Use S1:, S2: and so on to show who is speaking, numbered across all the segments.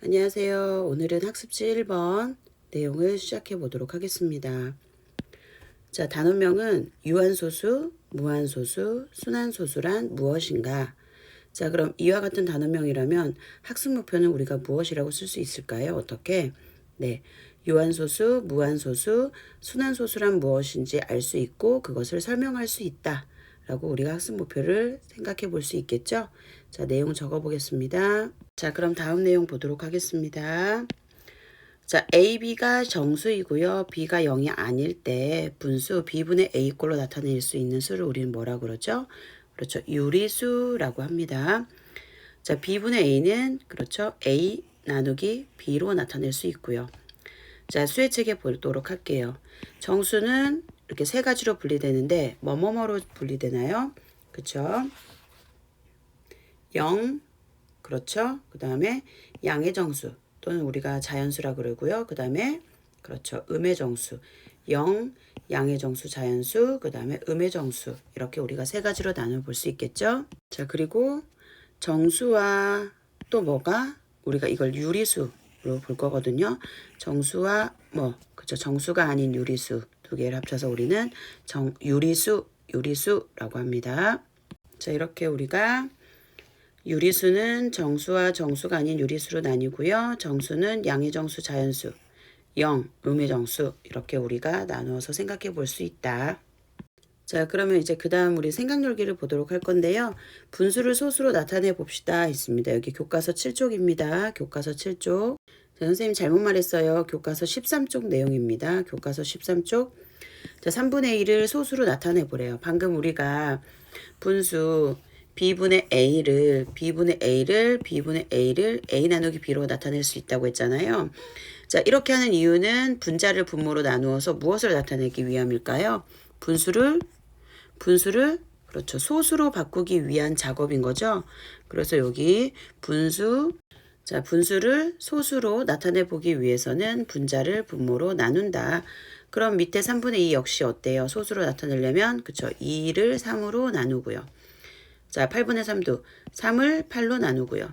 S1: 안녕하세요. 오늘은 학습지 1번 내용을 시작해 보도록 하겠습니다. 자, 단원명은 유한소수, 무한소수, 순한소수란 무엇인가? 자, 그럼 이와 같은 단원명이라면 학습 목표는 우리가 무엇이라고 쓸 수 있을까요? 어떻게? 네, 유한소수, 무한소수, 순한소수란 무엇인지 알 수 있고 그것을 설명할 수 있다. 라고 우리가 학습 목표를 생각해 볼 수 있겠죠? 자, 내용 적어 보겠습니다. 자, 그럼 다음 내용 보도록 하겠습니다. 자, A, B가 정수이고요. B가 0이 아닐 때 분수 B분의 A꼴로 나타낼 수 있는 수를 우리는 뭐라고 그러죠? 그렇죠. 유리수라고 합니다. 자, B분의 A는 그렇죠. A 나누기 B로 나타낼 수 있고요. 자, 수의 체계 보도록 할게요. 정수는 이렇게 세 가지로 분리되는데 뭐뭐뭐로 분리되나요? 그렇죠. 0, 그렇죠. 그 다음에 양의 정수 또는 우리가 자연수라 그러고요. 그 다음에 그렇죠. 음의 정수 0, 양의 정수, 자연수, 그 다음에 음의 정수 이렇게 우리가 세 가지로 나눠 볼 수 있겠죠. 자, 그리고 정수와 또 뭐가 우리가 이걸 유리수로 볼 거거든요. 정수와 그쵸, 정수가 아닌 유리수 두 개를 합쳐서 우리는 유리수라고 합니다. 자, 이렇게 우리가 유리수는 정수와 정수가 아닌 유리수로 나뉘고요. 정수는 양의 정수, 자연수, 0, 음의 정수 이렇게 우리가 나누어서 생각해 볼 수 있다. 자, 그러면 이제 그 다음 우리 생각놀기를 보도록 할 건데요. 분수를 소수로 나타내 봅시다 있습니다. 여기 교과서 7쪽입니다. 교과서 7쪽. 자, 선생님 잘못 말했어요. 교과서 13쪽 내용입니다. 교과서 13쪽. 자, 3분의 1을 소수로 나타내 보래요. 방금 우리가 분수 B분의 A를 A 나누기 B로 나타낼 수 있다고 했잖아요. 자, 이렇게 하는 이유는 분자를 분모로 나누어서 무엇을 나타내기 위함일까요? 분수를 그렇죠. 소수로 바꾸기 위한 작업인 거죠. 그래서 여기 분수를 소수로 나타내 보기 위해서는 분자를 분모로 나눈다. 그럼 밑에 3분의 2 역시 어때요? 소수로 나타내려면 그쵸. 2를 3으로 나누고요. 자, 8분의 3도 3을 8로 나누고요.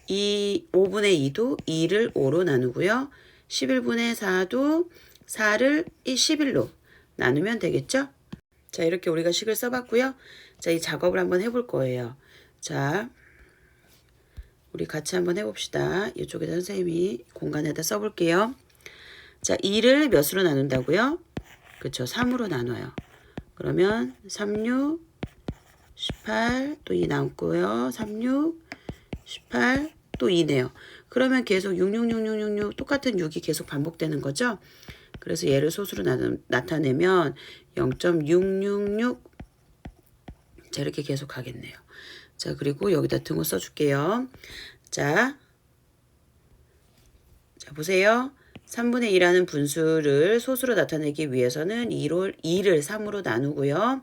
S1: 5분의 2도 2를 5로 나누고요. 11분의 4도 4를 11로 나누면 되겠죠? 자, 이렇게 우리가 식을 써봤고요. 자, 이 작업을 한번 해볼 거예요. 자, 우리 같이 한번 해봅시다. 이쪽에다 선생님이 공간에다 써볼게요. 자, 2를 몇으로 나눈다고요? 그쵸, 3으로 나눠요. 그러면 36, 18, 또 2 남고요. 36, 18, 또 2네요. 그러면 계속 666666 똑같은 6이 계속 반복되는 거죠. 그래서 얘를 소수로 나타내면 0.666 자, 이렇게 계속 가겠네요. 자, 그리고 여기다 등호 써줄게요. 자, 보세요. 3분의 2라는 분수를 소수로 나타내기 위해서는 2를 3으로 나누고요.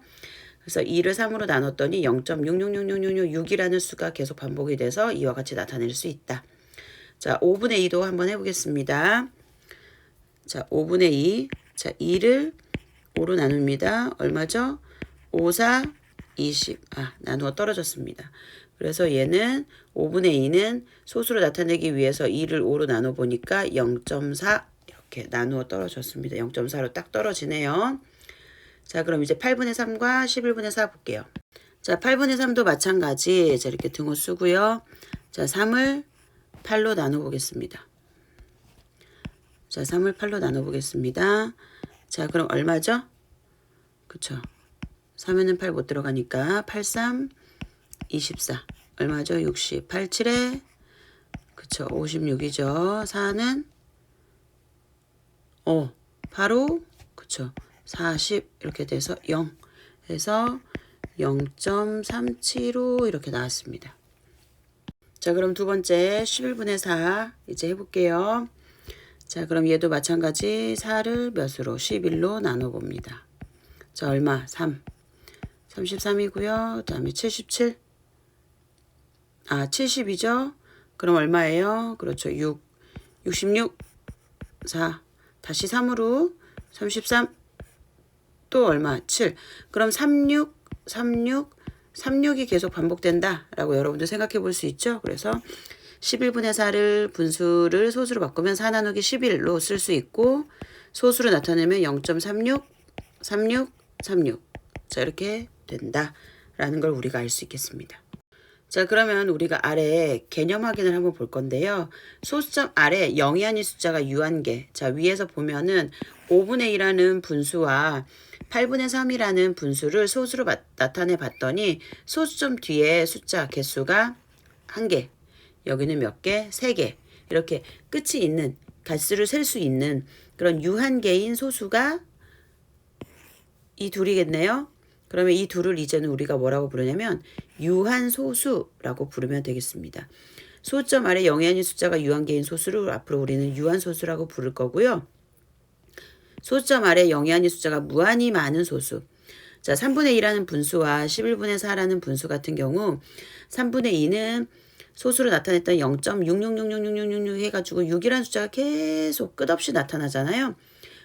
S1: 그래서 2를 3으로 나눴더니 0.6666666이라는 수가 계속 반복이 돼서 이와 같이 나타낼 수 있다. 자, 5분의 2도 한번 해보겠습니다. 자, 5분의 2. 자, 2를 5로 나눕니다. 얼마죠? 5, 4, 20. 나누어 떨어졌습니다. 그래서 얘는 5분의 2는 소수로 나타내기 위해서 2를 5로 나눠보니까 0.4 이렇게 나누어 떨어졌습니다. 0.4로 딱 떨어지네요. 자, 그럼 이제 8분의 3과 11분의 4 볼게요. 자, 8분의 3도 마찬가지. 자, 이렇게 등호 쓰고요. 자, 3을 8로 나눠보겠습니다. 자, 3을 8로 나눠보겠습니다. 자, 그럼 얼마죠? 그쵸. 3에는 8 못 들어가니까 8, 3, 24. 얼마죠? 60. 8, 7에 그쵸. 56이죠. 4는 바로 그쵸. 40 이렇게 돼서 0 해서 0.375 이렇게 나왔습니다. 자, 그럼 두 번째 11분의 4 이제 해볼게요. 자, 그럼 얘도 마찬가지 4를 몇으로 11로 나눠봅니다. 자, 얼마? 3. 33이고요. 그 다음에 77. 70이죠. 그럼 얼마예요? 그렇죠. 6. 66. 4. 다시 3으로 33. 또 얼마? 7. 그럼 36이 계속 반복된다 라고 여러분들 생각해 볼 수 있죠. 그래서 11분의 4를 분수를 소수로 바꾸면 4 나누기 11로 쓸 수 있고 소수로 나타내면 0.36, 36, 36. 자, 이렇게 된다라는 걸 우리가 알 수 있겠습니다. 자, 그러면 우리가 아래 개념 확인을 한번 볼 건데요. 소수점 아래 0이 아닌 숫자가 유한계. 자, 위에서 보면은 5분의 1이라는 분수와 8분의 3이라는 분수를 소수로 나타내 봤더니 소수점 뒤에 숫자 개수가 1개. 여기는 몇 개? 3개. 이렇게 끝이 있는, 가수를 셀 수 있는 그런 유한계인 소수가 이 둘이겠네요. 그러면 이 둘을 이제는 우리가 뭐라고 부르냐면 유한소수라고 부르면 되겠습니다. 소수점 아래 0이 아닌 숫자가 유한계인 소수를 앞으로 우리는 유한소수라고 부를 거고요. 소수점 아래 0이 아닌 숫자가 무한히 많은 소수. 자, 3분의 2라는 분수와 11분의 4라는 분수 같은 경우 3분의 2는 소수로 나타냈던 0.666666 해가지고 6이라는 숫자가 계속 끝없이 나타나잖아요.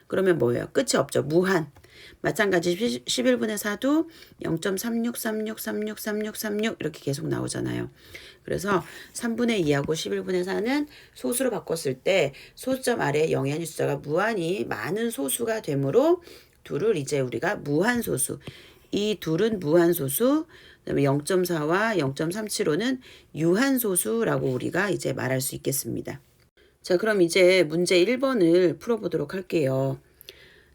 S1: 그러면 뭐예요? 끝이 없죠. 무한. 마찬가지 11분의 4도 0.3636363636 이렇게 계속 나오잖아요. 그래서 3분의 2하고 11분의 4는 소수로 바꿨을 때 소수점 아래 0이 아닌 숫자가 무한히 많은 소수가 되므로 둘을 이제 우리가 무한소수. 이 둘은 무한소수. 그다음에 0.4와 0.375는 유한소수라고 우리가 이제 말할 수 있겠습니다. 자, 그럼 이제 문제 1번을 풀어보도록 할게요.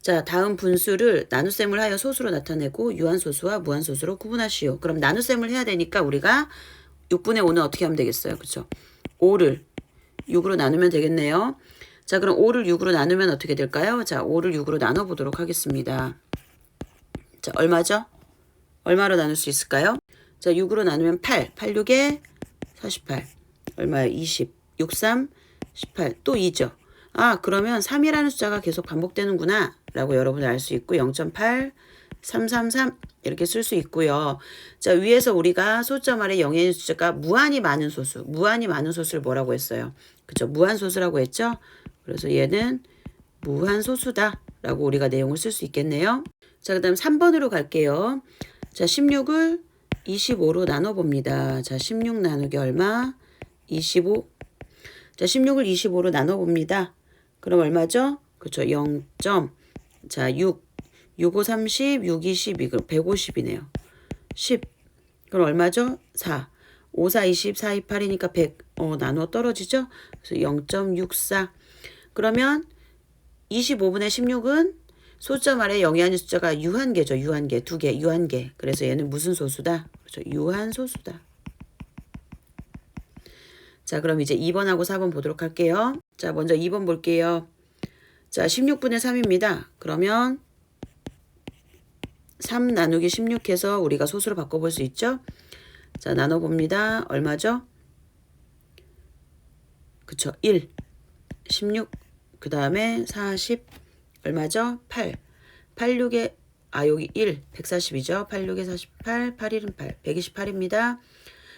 S1: 자, 다음 분수를 나눗셈을 하여 소수로 나타내고 유한소수와 무한소수로 구분하시오. 그럼 나눗셈을 해야 되니까 우리가 6분의 5는 어떻게 하면 되겠어요? 그쵸? 5를 6으로 나누면 되겠네요. 자, 그럼 5를 6으로 나누면 어떻게 될까요? 자, 5를 6으로 나눠보도록 하겠습니다. 자, 얼마죠? 얼마로 나눌 수 있을까요? 자, 6으로 나누면 8. 8, 6에 48. 얼마예요? 20. 6, 3, 18. 또 2죠. 아, 그러면 3이라는 숫자가 계속 반복되는구나 라고 여러분이 알 수 있고 0.8, 333 이렇게 쓸 수 있고요. 자, 위에서 우리가 소수점 아래 0이 있는 숫자가 무한히 많은 소수. 무한히 많은 소수를 뭐라고 했어요? 그쵸? 무한소수라고 했죠? 그래서 얘는 무한소수다 라고 우리가 내용을 쓸 수 있겠네요. 자, 그 다음 3번으로 갈게요. 자, 16을 25로 나눠봅니다. 자, 16 나누기 얼마? 25. 자, 16을 25로 나눠봅니다. 그럼 얼마죠? 그렇죠. 0. 자, 6. 6, 5, 30, 6, 22. 그럼 150이네요. 10. 그럼 얼마죠? 4. 5, 4, 20, 4, 2, 8이니까 100. 나누어 떨어지죠? 그래서 0.64. 그러면 25분의 16은 소수점 아래 0이 아닌 숫자가 유한계죠. 유한계. 2개. 유한계. 그래서 얘는 무슨 소수다? 그렇죠. 유한소수다. 자, 그럼 이제 2번하고 4번 보도록 할게요. 자, 먼저 2번 볼게요. 자, 16분의 3입니다. 그러면 3 나누기 16 해서 우리가 소수로 바꿔볼 수 있죠? 자, 나눠봅니다. 얼마죠? 그쵸. 1. 16. 그 다음에 40. 얼마죠? 8. 86에, 여기 1. 140이죠. 86에 48. 8, 1은 8. 128입니다.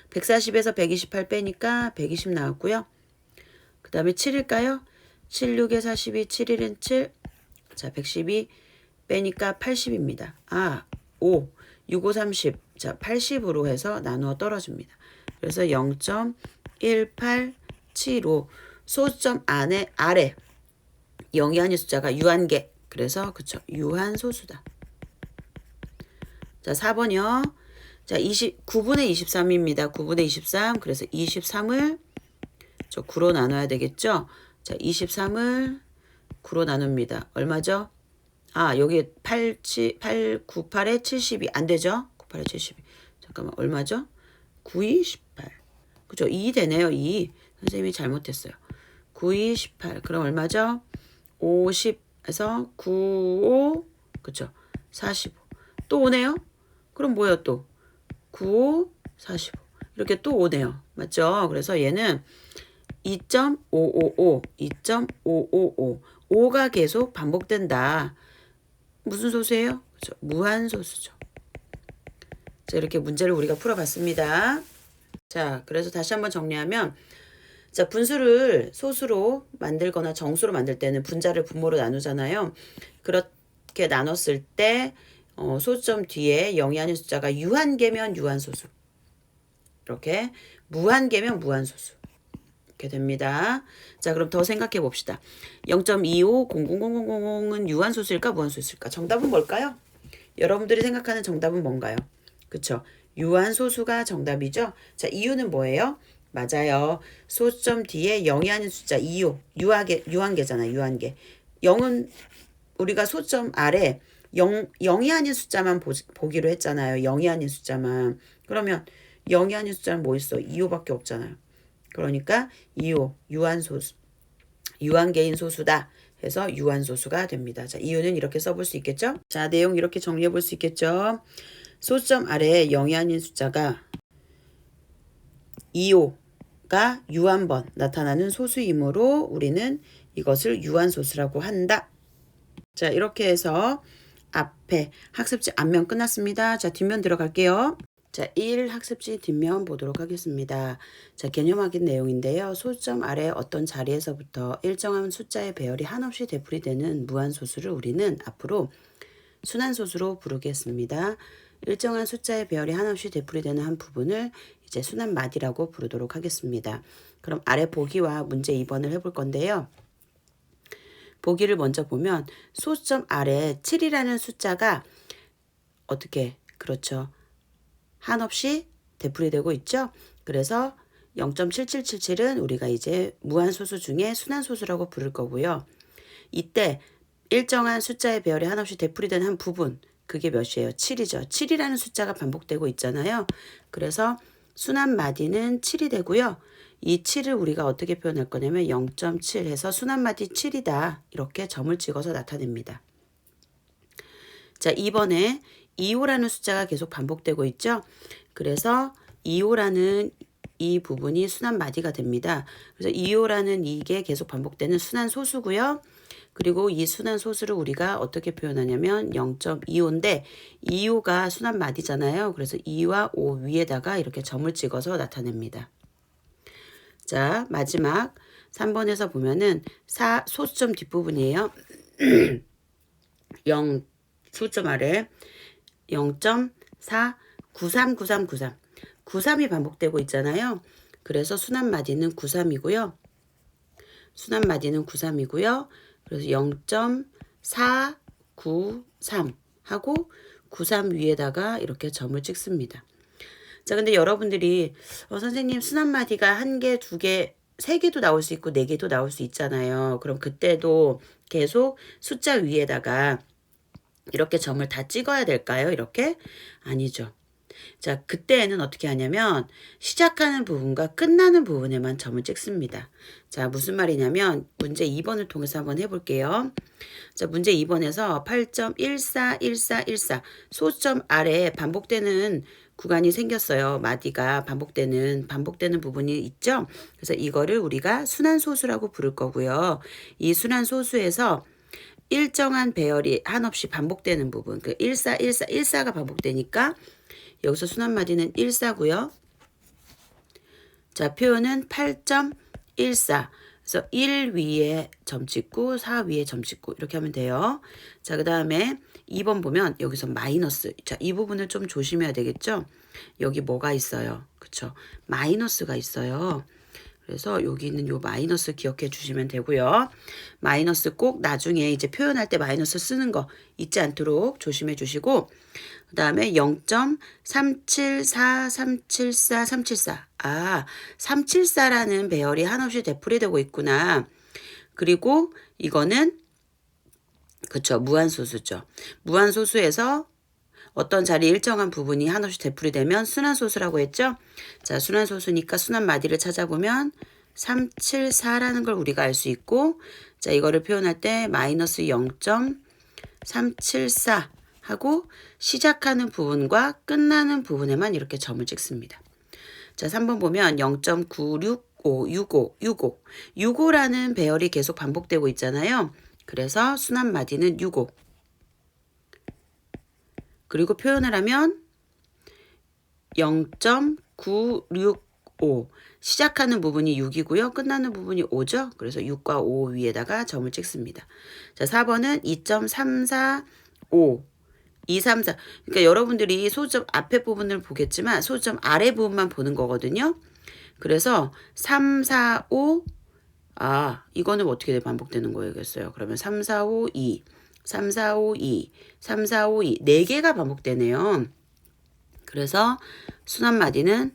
S1: 140에서 128 빼니까 120 나왔고요. 그 다음에 7일까요? 7, 6에 42, 7, 1은 7. 자, 112 빼니까 80입니다. 5, 6, 5, 30. 자, 80으로 해서 나누어 떨어집니다. 그래서 0.1875. 소수점 아래 0이 아닌 숫자가 유한계. 그래서 그쵸. 유한소수다. 자, 4번이요. 자, 9분의 23입니다. 9분의 23. 그래서 23을 9로 나눠야 되겠죠? 자, 23을 9로 나눕니다. 얼마죠? 여기 8, 98에 72. 안 되죠? 98에 72. 잠깐만, 얼마죠? 92, 18. 그죠? 2 되네요, 2. 선생님이 잘못했어요. 92, 18. 그럼 얼마죠? 50에서 95. 그죠? 45. 또 오네요? 그럼 뭐예요, 또? 95, 45. 이렇게 또 오네요. 맞죠? 그래서 얘는 2.555, 2.555. 5가 계속 반복된다. 무슨 소수예요? 그렇죠. 무한소수죠. 자, 이렇게 문제를 우리가 풀어봤습니다. 자, 그래서 다시 한번 정리하면, 자, 분수를 소수로 만들거나 정수로 만들 때는 분자를 분모로 나누잖아요. 그렇게 나눴을 때 소수점 뒤에 0이 아닌 숫자가 유한계면 유한소수, 이렇게 무한계면 무한소수. 이렇게 됩니다. 자, 그럼 더 생각해 봅시다. 0.25000000은 유한소수일까 무한소수일까? 정답은 뭘까요? 여러분들이 생각하는 정답은 뭔가요? 그쵸? 유한소수가 정답이죠? 자, 이유는 뭐예요? 맞아요. 소점 뒤에 0이 아닌 숫자 2호. 유한계잖아, 유한계. 0은 우리가 소점 아래 0이 아닌 숫자만 보기로 했잖아요. 0이 아닌 숫자만. 그러면 0이 아닌 숫자는 뭐 있어? 2호밖에 없잖아요. 그러니까 2호, 유한소수, 유한계인 소수다 해서 유한소수가 됩니다. 자, 이유는 이렇게 써볼 수 있겠죠? 자, 내용 이렇게 정리해 볼 수 있겠죠? 소점 아래에 0이 아닌 숫자가 2호가 유한번 나타나는 소수이므로 우리는 이것을 유한소수라고 한다. 자, 이렇게 해서 앞에 학습지 앞면 끝났습니다. 자, 뒷면 들어갈게요. 자, 1 학습지 뒷면 보도록 하겠습니다. 자, 개념 확인 내용인데요. 소점 아래 어떤 자리에서부터 일정한 숫자의 배열이 한없이 되풀이되는 무한소수를 우리는 앞으로 순환소수로 부르겠습니다. 일정한 숫자의 배열이 한없이 되풀이되는 한 부분을 이제 순환마디라고 부르도록 하겠습니다. 그럼 아래 보기와 문제 2번을 해볼 건데요. 보기를 먼저 보면 소점 아래 7이라는 숫자가 어떻게 그렇죠. 한없이 되풀이되고 있죠. 그래서 0.7777은 우리가 이제 무한소수 중에 순환소수라고 부를 거고요. 이때 일정한 숫자의 배열이 한없이 되풀이된 한 부분 그게 몇이에요? 7이죠. 7이라는 숫자가 반복되고 있잖아요. 그래서 순환마디는 7이 되고요. 이 7을 우리가 어떻게 표현할 거냐면 0.7 해서 순환마디 7이다. 이렇게 점을 찍어서 나타냅니다. 자, 이번에 2호라는 숫자가 계속 반복되고 있죠. 그래서 2호라는 이 부분이 순환마디가 됩니다. 그래서 2호라는 이게 계속 반복되는 순환소수고요. 그리고 이 순환소수를 우리가 어떻게 표현하냐면 0.25인데 2호가 순환마디잖아요. 그래서 2와 5 위에다가 이렇게 점을 찍어서 나타냅니다. 자, 마지막 3번에서 보면은 소수점 뒷부분이에요. 0 소점 아래 0.4939393 93이 반복되고 있잖아요. 그래서 순환마디는 93이고요. 순환마디는 93이고요. 그래서 0.493 하고 93 위에다가 이렇게 점을 찍습니다. 자, 근데 여러분들이 선생님 순환마디가 1개, 2개, 3개도 나올 수 있고 4개도 나올 수 있잖아요. 그럼 그때도 계속 숫자 위에다가 이렇게 점을 다 찍어야 될까요? 이렇게? 아니죠. 자, 그때에는 어떻게 하냐면 시작하는 부분과 끝나는 부분에만 점을 찍습니다. 자, 무슨 말이냐면 문제 2번을 통해서 한번 해볼게요. 자, 문제 2번에서 8.141414 소점 아래에 반복되는 구간이 생겼어요. 마디가 반복되는 부분이 있죠. 그래서 이거를 우리가 순환소수라고 부를 거고요. 이 순환소수에서 일정한 배열이 한없이 반복되는 부분, 그 141414가 반복되니까 여기서 순환마디는 14고요. 자, 표현은 8.14. 그래서 1 위에 점 찍고 4 위에 점 찍고 이렇게 하면 돼요. 자, 그 다음에 2번 보면 여기서 마이너스. 자, 이 부분을 좀 조심해야 되겠죠? 여기 뭐가 있어요? 그쵸? 마이너스가 있어요. 그래서 여기 있는 요 마이너스 기억해 주시면 되고요. 마이너스 꼭 나중에 이제 표현할 때 마이너스 쓰는 거 잊지 않도록 조심해 주시고 그 다음에 0.374374 아, 374라는 배열이 한없이 되풀이되고 있구나. 그리고 이거는 그쵸, 무한소수죠. 무한소수에서 어떤 자리 일정한 부분이 한없이 되풀이되면 순환소수라고 했죠. 자, 순환소수니까 순환마디를 찾아보면 374라는 걸 우리가 알 수 있고 자, 이거를 표현할 때 마이너스 0.374 하고 시작하는 부분과 끝나는 부분에만 이렇게 점을 찍습니다. 자, 3번 보면 0.96565 65라는 배열이 계속 반복되고 있잖아요. 그래서 순환마디는 65 그리고 표현을 하면 0.965 시작하는 부분이 6이고요. 끝나는 부분이 5죠. 그래서 6과 5 위에다가 점을 찍습니다. 자, 4번은 2.345 234 그러니까 여러분들이 소점 앞에 부분을 보겠지만 소점 아래 부분만 보는 거거든요. 그래서 3, 4, 5 이거는 어떻게 반복되는 거겠어요. 그러면 3, 4, 5, 2 3, 4, 5, 2 3, 4, 5, 2 4개가 반복되네요. 그래서 순환마디는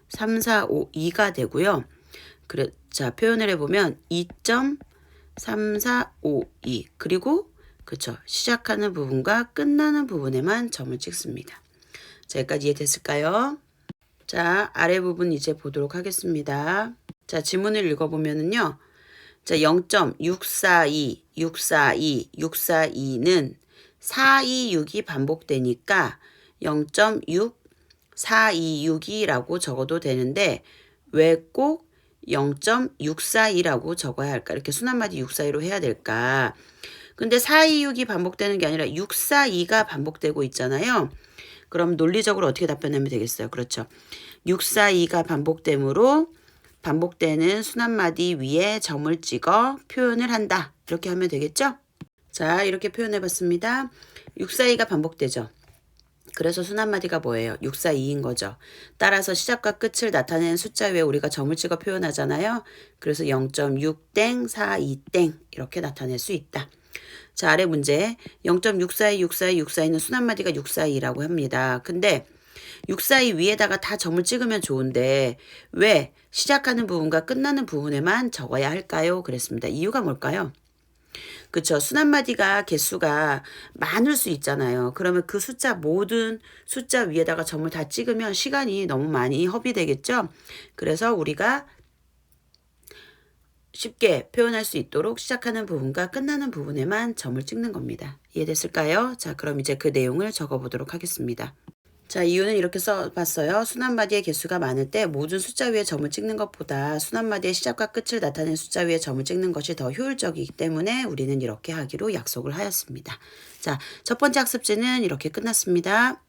S1: 3, 4, 5, 2가 되고요. 자, 표현을 해보면 2.3452 그리고 그쵸, 시작하는 부분과 끝나는 부분에만 점을 찍습니다. 자, 여기까지 이해됐을까요? 자, 아래 부분 이제 보도록 하겠습니다. 자, 지문을 읽어보면은요. 자, 0.642, 642, 642는 426이 반복되니까 0.6426이라고 적어도 되는데 왜 꼭 0.642라고 적어야 할까? 이렇게 순환마디 642로 해야 될까? 근데 426이 반복되는 게 아니라 642가 반복되고 있잖아요. 그럼 논리적으로 어떻게 답변하면 되겠어요? 그렇죠. 642가 반복되므로 반복되는 순환마디 위에 점을 찍어 표현을 한다. 이렇게 하면 되겠죠? 자, 이렇게 표현해봤습니다. 642가 반복되죠. 그래서 순환마디가 뭐예요? 642인 거죠. 따라서 시작과 끝을 나타내는 숫자 위에 우리가 점을 찍어 표현하잖아요. 그래서 0.6땡, 42땡 이렇게 나타낼 수 있다. 자, 아래 문제 0.642, 642, 642는 순환마디가 642라고 합니다. 근데 642 위에다가 다 점을 찍으면 좋은데 왜 시작하는 부분과 끝나는 부분에만 적어야 할까요? 그랬습니다. 이유가 뭘까요? 그쵸. 순환마디가 개수가 많을 수 있잖아요. 그러면 그 숫자 모든 숫자 위에다가 점을 다 찍으면 시간이 너무 많이 허비되겠죠. 그래서 우리가 쉽게 표현할 수 있도록 시작하는 부분과 끝나는 부분에만 점을 찍는 겁니다. 이해됐을까요? 자, 그럼 이제 그 내용을 적어보도록 하겠습니다. 자, 이유는 이렇게 써봤어요. 순환마디의 개수가 많을 때 모든 숫자 위에 점을 찍는 것보다 순환마디의 시작과 끝을 나타낸 숫자 위에 점을 찍는 것이 더 효율적이기 때문에 우리는 이렇게 하기로 약속을 하였습니다. 자, 첫 번째 학습지는 이렇게 끝났습니다.